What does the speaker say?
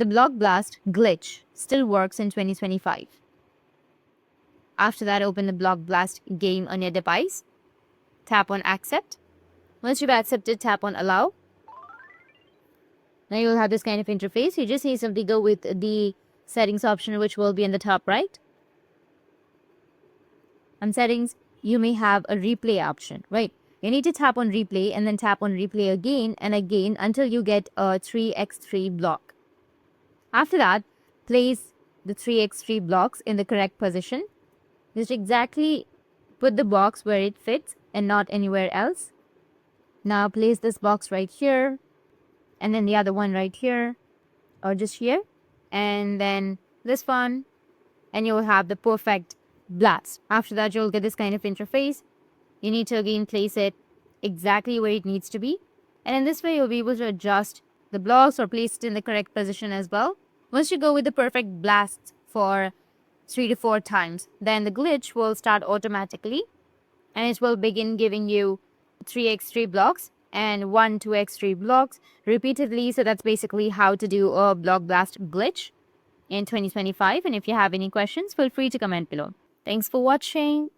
the block blast glitch still works in 2025. After that, open the block blast game on your device. Tap on accept. Once you've accepted, tap on allow. Now you'll have this kind of interface. You just need to simply go with the settings option, which will be in the top right. On settings, you may have a replay option, right? You need to tap on replay and then tap on replay again and again until you get a 3x3 block. After that, place the 3x3 blocks in the correct position. Just exactly put the box where it fits and not anywhere else. Now place this box right here and then the other one right here or just here and then this one, and you will have the perfect blast. After that, you'll get this kind of interface. You need to again place it exactly where it needs to be, and in this way you'll be able to adjust the blocks or place it in the correct position as well. Once you go with the perfect blast for 3 to 4 times, then the glitch will start automatically and it will begin giving you 3x3 blocks and 1 2x3 blocks repeatedly. So that's basically how to do a block blast glitch in 2025. And if you have any questions, feel free to comment below. Thanks for watching.